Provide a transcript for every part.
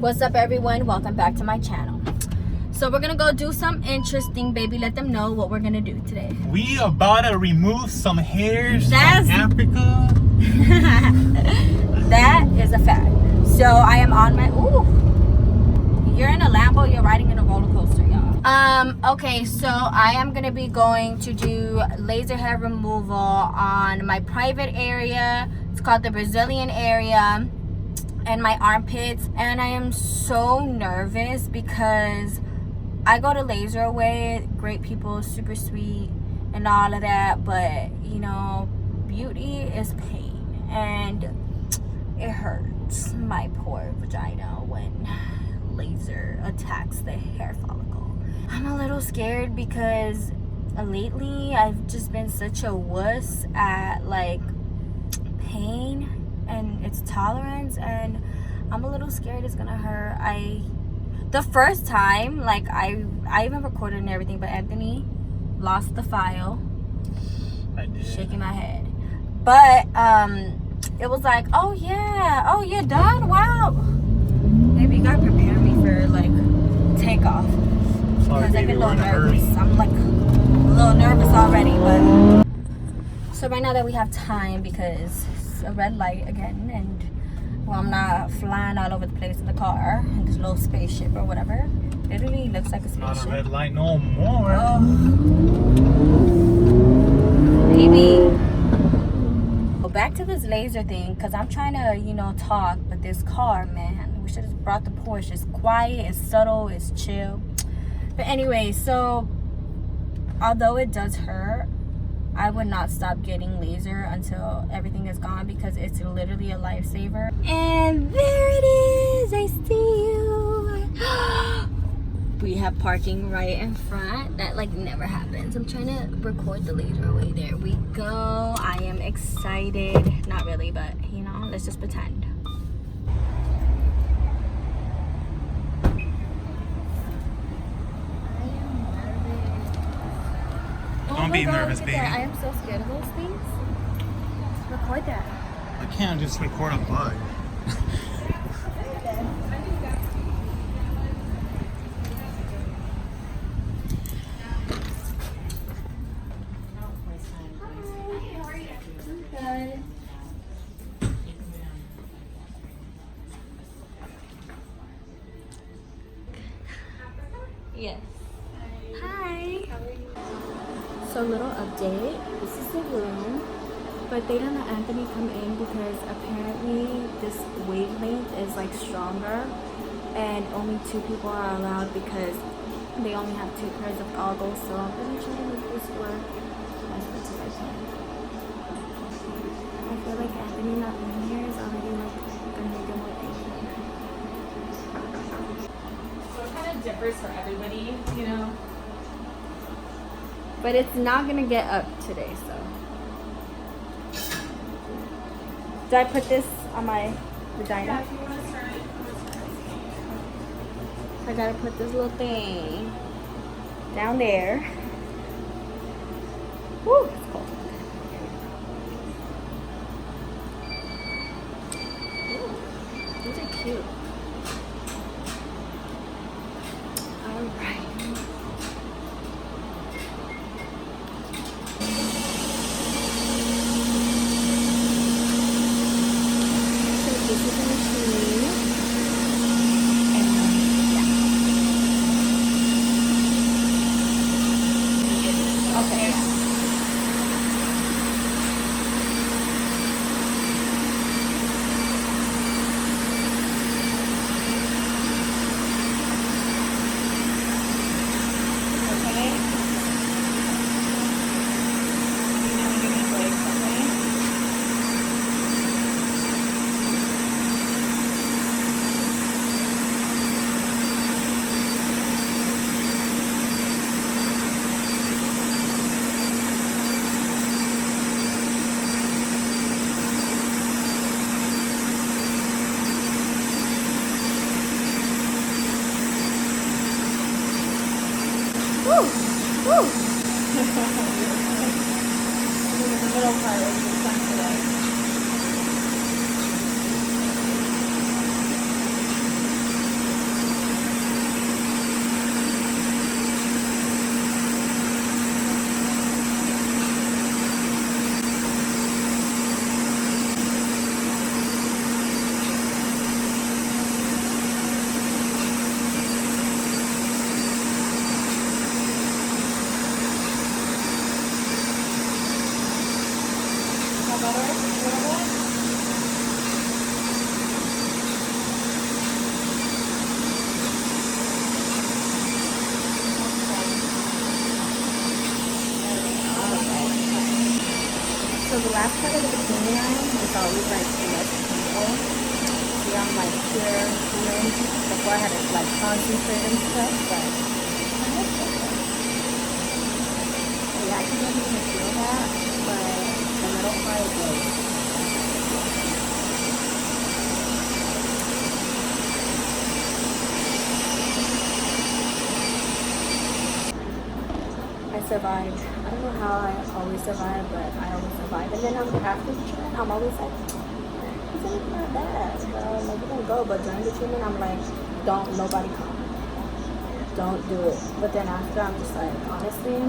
What's up, everyone? Welcome back to my channel. So we're gonna go do something interesting, baby. Let them know what we're gonna do today. We about to remove some hairs from Africa. That is a fact. So I am on my you're in a Lambo, you're riding in a roller coaster, y'all. Okay, so I am gonna be going to do laser hair removal on my private area. It's called the Brazilian area, and my armpits. And I am so nervous because I go to Laser Away, great people, super sweet and all of that, but you know, beauty is pain and it hurts my poor vagina when laser attacks the hair follicle. I'm a little scared because lately I've just been such a wuss at like pain and its tolerance, and I'm a little scared it's gonna hurt. The first time, like I even recorded and everything, but Anthony lost the file. I did. Shaking my head. But it was like, oh yeah, you're done? Wow. Maybe you gotta prepare me for like takeoff. Sorry, Because I get baby, a we're little in a hurry. nervous. I'm like a little nervous already, but so right now that we have time, because it's a red light again, and well, I'm not flying all over the place in the car in this little spaceship or whatever. It literally looks like a spaceship. Not a red light no more. Oh. Baby. Go back to this laser thing, because I'm trying to, you know, talk, but this car, man, we should have brought the Porsche. It's quiet, it's subtle, it's chill. But anyway, so although it does hurt, I would not stop getting laser until everything is gone, because it's literally a lifesaver. And there it is. I see you. We have parking right in front. That like never happens. I'm trying to record the Laser Away. There we go. I am excited. Not really, but you know, let's just pretend. Don't be nervous, baby. I am so scared of those things. Record that. I can't just record a bug. Good. Yes. Hi. So little update. This is the room, but they don't let Anthony come in because apparently this wavelength is like stronger, and only 2 people are allowed because they only have 2 pairs of goggles. So I'm gonna try to make this work as much as I can. I feel like Anthony not being here is already like gonna make it more painful. So it kind of differs for everybody, you know. But it's not gonna get up today, so. Do I put this on my vagina? Yeah, if you want to start it. I gotta put this little thing down there. Woo, it's cold. Ooh, these are cute. All right. So this is the machine. And yeah. Okay. Woo! Woo! The middle part is the fun today. the last part of the bikini line is always like less painful. See, I'm like here, before I had to like concentrate and stuff, but yeah, I can definitely feel that, but the middle part is like, I survived. I don't know how I always survive, but I always survive. And then after the treatment, I'm always like, it's not bad, bro. Like, we're gonna go. But during the treatment, I'm like, don't nobody come. Don't do it. But then after, I'm just like, honestly,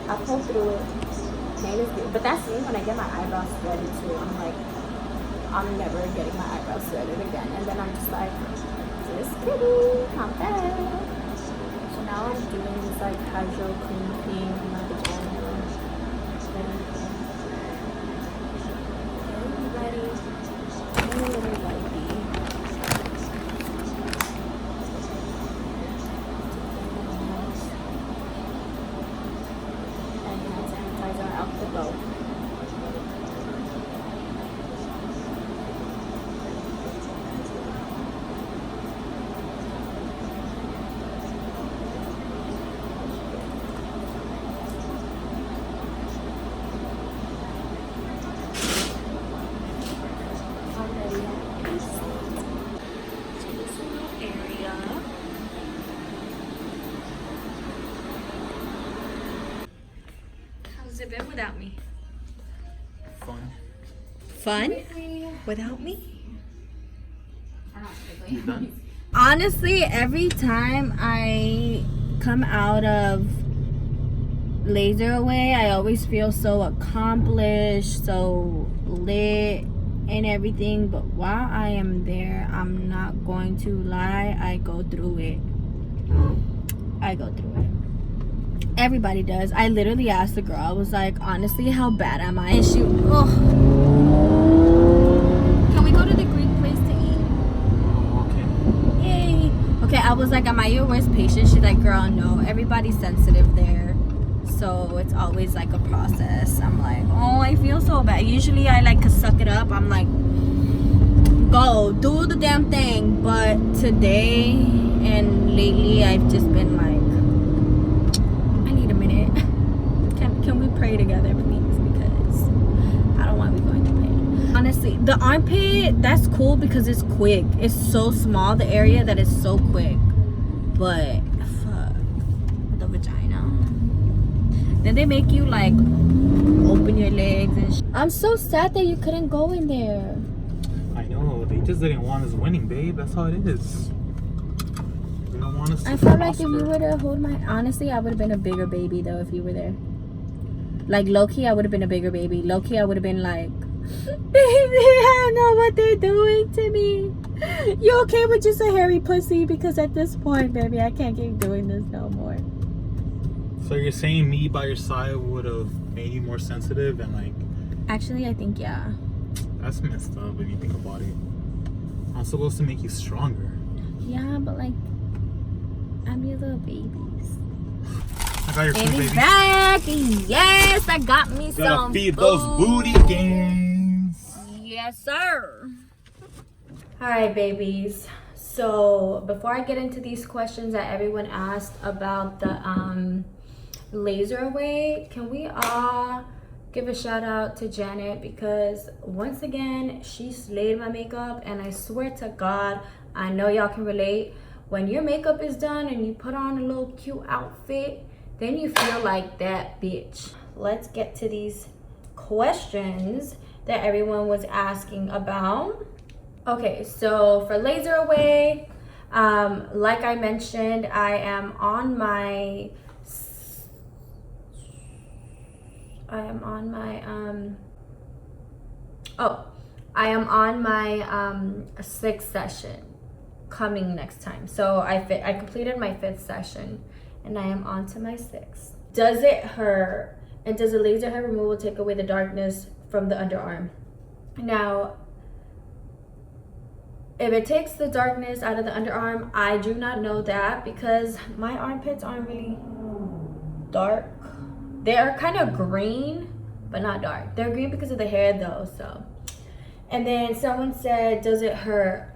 I pulled through it. Pain is good. But that's me when I get my eyebrows threaded too. I'm like, I'm never getting my eyebrows threaded again. And then I'm just like, just kidding. I'm bad. Now I'm doing this like casual clean thing in my vagina. Ready? I'm a little lighty. And hand sanitizer out the boat. How's it been without me? Fun. Fun? Without me? You done? Honestly, every time I come out of laser away, I always feel so accomplished, so lit and everything. But while I am there, I'm not going to lie, I go through it. I go through it. Everybody does. I literally asked the girl, I was like, honestly, how bad am I? And she, oh. Can we go to the Greek place to eat? Okay. Yay. Okay, I was like, am I your worst patient? She's like, girl, no. Everybody's sensitive there. So it's always like a process. I'm like, oh, I feel so bad. Usually I like to suck it up. I'm like, go, do the damn thing. But today and lately, I've just been like, can we pray together, please? Because I don't want to be going through pain. Honestly, the armpit, that's cool because it's quick. It's so small, the area, that is so quick. But fuck, the vagina. Then they make you like open your legs and I'm so sad that you couldn't go in there. I know. They just didn't want us winning, babe. That's how it is. They don't want us to I felt like prosper. if you would have hold my, honestly, I would have been a bigger baby though if you were there. Like low-key, I would have been a bigger baby. Low-key, I would have been like, baby, I don't know what they're doing to me. You okay with just a hairy pussy? Because at this point, baby, I can't keep doing this no more. So you're saying me by your side would have made you more sensitive and like... Actually, I think, yeah. That's messed up if you think about it. I'm supposed to make you stronger. Yeah, but like, I'm your little babies. I got your food, Baby's baby. back. Yes, I got me Gotta some feed food. those booty games. Yes, sir. All right, babies. So before I get into these questions that everyone asked about the laser away, can we all give a shout out to Janet? Because once again, she slayed my makeup, and I swear to God, I know y'all can relate. When your makeup is done and you put on a little cute outfit, then you feel like that bitch. Let's get to these questions that everyone was asking about. Okay, so for laser away, like I mentioned, I am on my sixth session coming next time. So I completed my 5th session and I am on to my 6th. Does it hurt? And does the laser hair removal take away the darkness from the underarm? Now, if it takes the darkness out of the underarm, I do not know that because my armpits aren't really dark. They are kind of green, but not dark. They're green because of the hair though, so. And then someone said, does it hurt?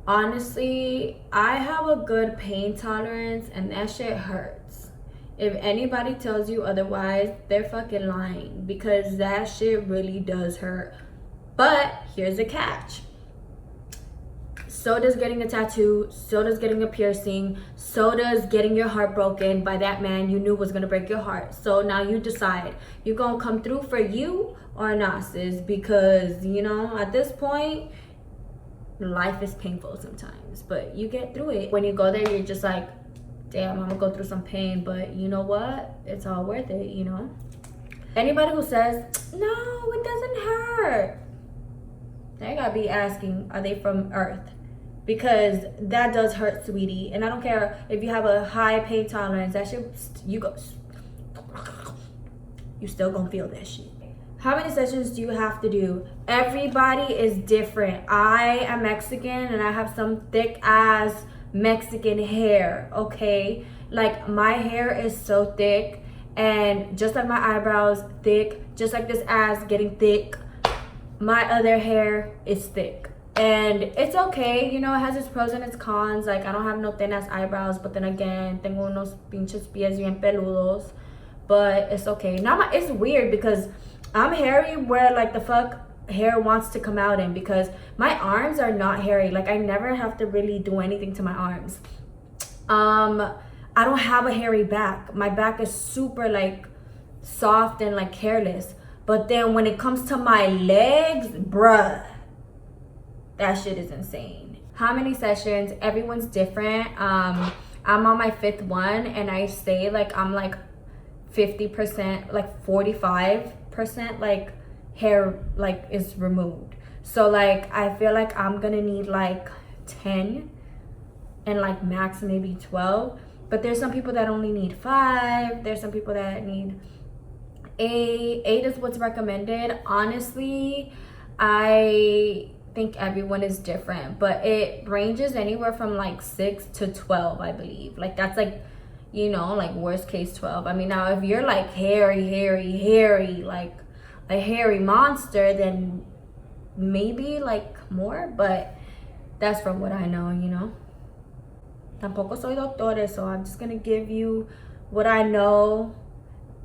Honestly, I have a good pain tolerance and that shit hurts. If anybody tells you otherwise, they're fucking lying, because that shit really does hurt. But here's the catch. So does getting a tattoo, so does getting a piercing, so does getting your heart broken by that man you knew was gonna break your heart. So now you decide, you gonna come through for you or not, sis? Because, you know, at this point, life is painful sometimes, but you get through it. When you go there, you're just like, damn, I'm gonna go through some pain, but you know what? It's all worth it, you know? Anybody who says, no, it doesn't hurt, they gotta be asking, are they from Earth? Because that does hurt, sweetie. And I don't care if you have a high pain tolerance, that shit, you still gonna feel that shit. How many sessions do you have to do? Everybody is different. I am Mexican and I have some thick ass Mexican hair, okay? Like, my hair is so thick, and just like my eyebrows thick, just like this ass getting thick, my other hair is thick. And it's okay, you know, it has its pros and its cons. Like, I don't have no thin ass eyebrows, but then again, tengo unos pinches pies bien peludos. But it's okay. Now it's weird because I'm hairy where like the fuck hair wants to come out in, because my arms are not hairy. Like, I never have to really do anything to my arms. I don't have a hairy back. My back is super like soft and like hairless. But then when it comes to my legs, bruh, that shit is insane. How many sessions? Everyone's different. I'm on my 5th one, and I say like I'm like 50%, like 45% like hair like is removed. So like I feel like I'm gonna need like 10 and like max maybe 12. But there's some people that only need 5. There's some people that need 8. 8 is what's recommended. Honestly, I think everyone is different, but it ranges anywhere from like 6 to 12, I believe. Like, that's like, you know, like worst case 12. I mean, now if you're like hairy, like a hairy monster, then maybe like more, but that's from what I know, you know. Tampoco soy doctora, so I'm just gonna give you what I know,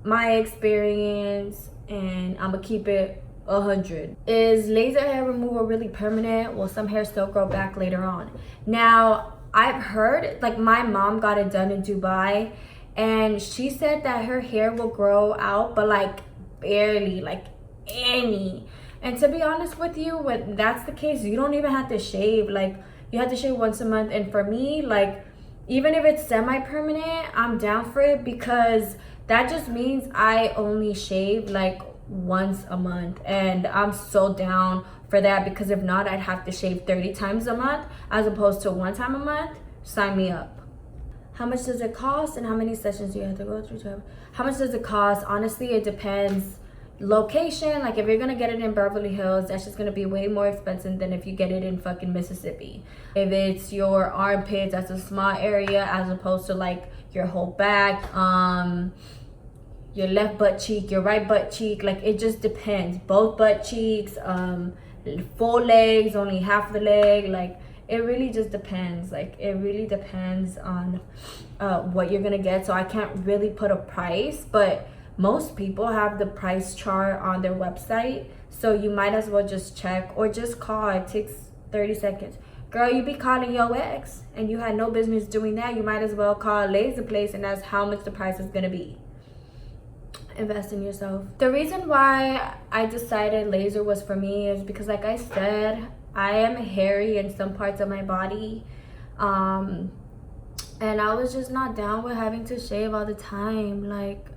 my experience, and I'm gonna keep it 100. Is laser hair removal really permanent? Will some hair still grow back later on? Now, I've heard, like, my mom got it done in Dubai, and she said that her hair will grow out, but like barely, like any. And to be honest with you, when that's the case, you don't even have to shave. Like, you have to shave once a month. And for me, like, even if it's semi-permanent, I'm down for it, because that just means I only shave like once a month, and I'm so down for that, because if not, I'd have to shave 30 times a month as opposed to 1 time a month. Sign me up. How much does it cost, and how many sessions do you have to go through? How much does it cost? Honestly, it depends. Location, like if you're gonna get it in Beverly Hills, that's just gonna be way more expensive than if you get it in fucking Mississippi. If it's your armpits, that's a small area, as opposed to like your whole back, your left butt cheek, your right butt cheek. Like, it just depends. Both butt cheeks, full legs, only half the leg. Like, it really just depends. Like, it really depends on what you're gonna get. So I can't really put a price, but most people have the price chart on their website, so you might as well just check or just call. It takes 30 seconds. Girl, you be calling your ex and you had no business doing that. You might as well call a laser place and ask how much the price is gonna be. Invest in yourself. The reason why I decided laser was for me is because, like I said, I am hairy in some parts of my body, and I was just not down with having to shave all the time. Like,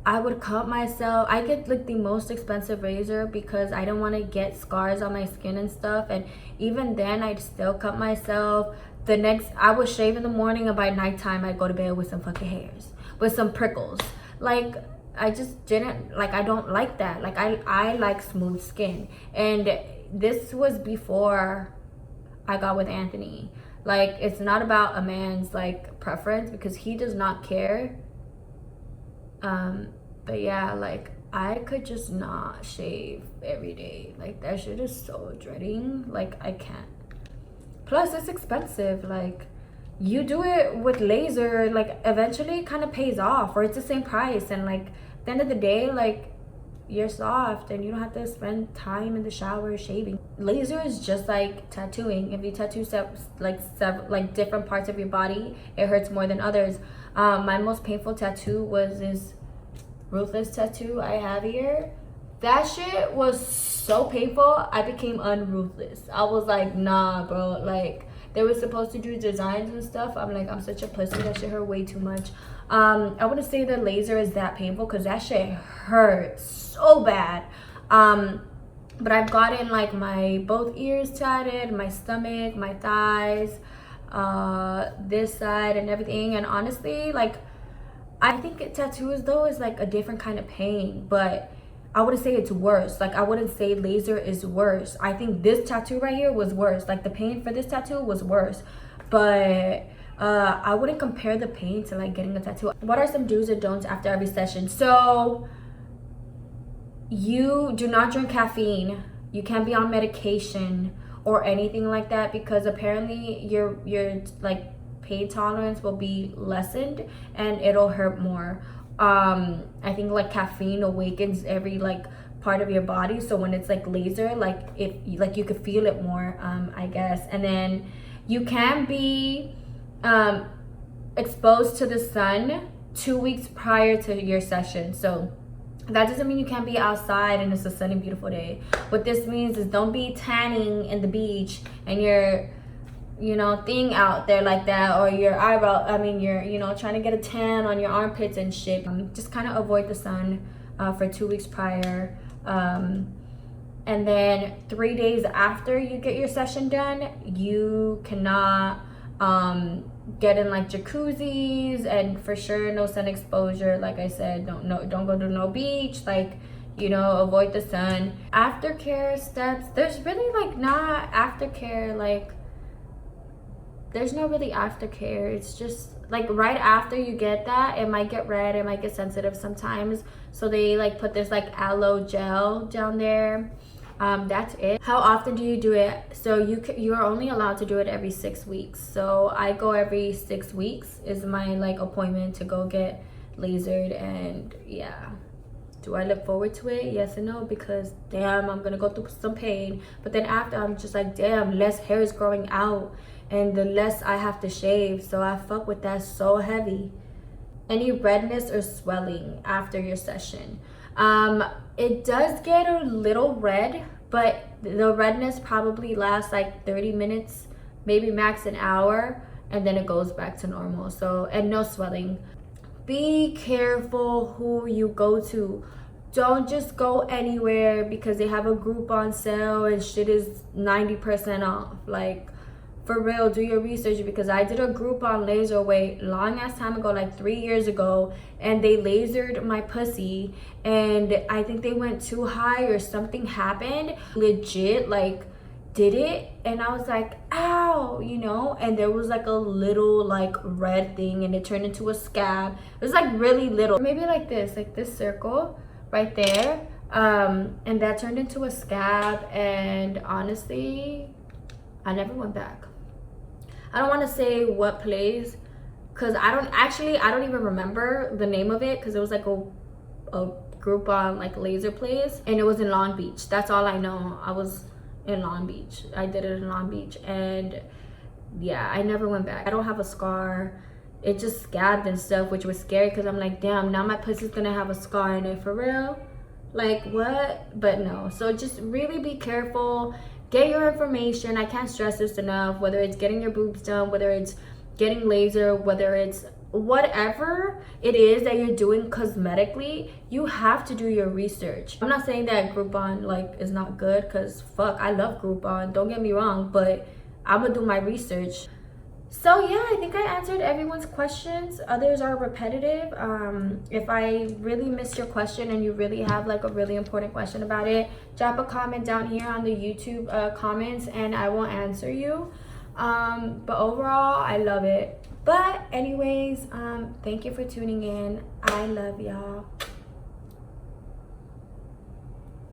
I would cut myself. I get like the most expensive razor because I don't want to get scars on my skin and stuff, and even then I'd still cut myself. I would shave in the morning, and by nighttime I'd go to bed with some fucking hairs, with some prickles. Like, I just didn't, like, I don't like that. Like, I like smooth skin, and this was before I got with Anthony. Like, it's not about a man's like preference, because he does not care. But yeah, like, I could just not shave every day. Like, that shit is so dreading. Like, I can't. Plus, it's expensive. Like, you do it with laser, like, eventually it kind of pays off, or it's the same price. And, like, at the end of the day, like, you're soft and you don't have to spend time in the shower shaving. Laser is just like tattooing. If you tattoo like different parts of your body, it hurts more than others. My most painful tattoo was this ruthless tattoo I have here. That shit was so painful, I became unruthless. I was like, nah, bro. Like, they were supposed to do designs and stuff. I'm like, I'm such a pussy. That shit hurt way too much. I wouldn't say the laser is that painful because that shit hurts so bad. But I've gotten like my both ears tatted, my stomach, my thighs, this side and everything. And honestly, like, I think tattoos though is like a different kind of pain, but I wouldn't say it's worse. Like, I wouldn't say laser is worse. I think this tattoo right here was worse. Like, the pain for this tattoo was worse. But I wouldn't compare the pain to like getting a tattoo. What are some do's and don'ts after every session? So you do not drink caffeine. You can't be on medication or anything like that, because apparently your like pain tolerance will be lessened and it'll hurt more. I think like caffeine awakens every like part of your body, so when it's like laser, like if like you could feel it more, I guess. And then you can be exposed to the sun 2 weeks prior to your session. So that doesn't mean you can't be outside and it's a sunny, beautiful day. What this means is don't be tanning in the beach and you're, you know, thing out there like that, or your you're, you know, trying to get a tan on your armpits and shit. Just kind of avoid the sun for 2 weeks prior. And then 3 days after you get your session done, you cannot get in like jacuzzis, and for sure no sun exposure. Like I said, don't go to no beach, like, you know, avoid the sun. Aftercare steps, there's really like not aftercare, like there's no really aftercare. It's just like right after you get that, it might get red, it might get sensitive sometimes, so they like put this like aloe gel down there. That's it. How often do you do it? So you are only allowed to do it every 6 weeks. So I go every 6 weeks is my like appointment to go get lasered. And yeah, do I look forward to it? Yes and no, because damn, I'm gonna go through some pain, but then after I'm just like, damn, less hair is growing out and the less I have to shave, so I fuck with that so heavy. Any redness or swelling after your session? It does get a little red, but the redness probably lasts like 30 minutes, maybe max an hour, and then it goes back to normal. So, and no swelling. Be careful who you go to. Don't just go anywhere because they have a Groupon sale and shit is 90% off. Like, for real, do your research, because I did a Groupon laser way long ass time ago, like 3 years ago, and they lasered my pussy and I think they went too high or something happened. Legit, like, did it and I was like, ow, you know, and there was like a little like red thing and it turned into a scab. It was like really little, maybe like this circle right there, and that turned into a scab. And honestly, I never went back. I don't want to say what place, because I don't even remember the name of it, because it was like a Groupon like laser place and it was in Long Beach. That's all I know. I was in Long Beach. I did it in Long Beach, and yeah, I never went back. I don't have a scar. It just scabbed and stuff, which was scary because I'm like, damn, now my pussy's gonna have a scar in it, for real? Like, what? But no. So just really be careful. Get your information. I can't stress this enough. Whether it's getting your boobs done, whether it's getting laser, whether it's whatever it is that you're doing cosmetically, you have to do your research. I'm not saying that Groupon like is not good, because fuck, I love Groupon, don't get me wrong, but I'm gonna do my research. So yeah, I think I answered everyone's questions. Others are repetitive. If I really missed your question and you really have like a really important question about it, drop a comment down here on the YouTube comments and I will answer you. But overall, I love it. But anyways, thank you for tuning in. I love y'all.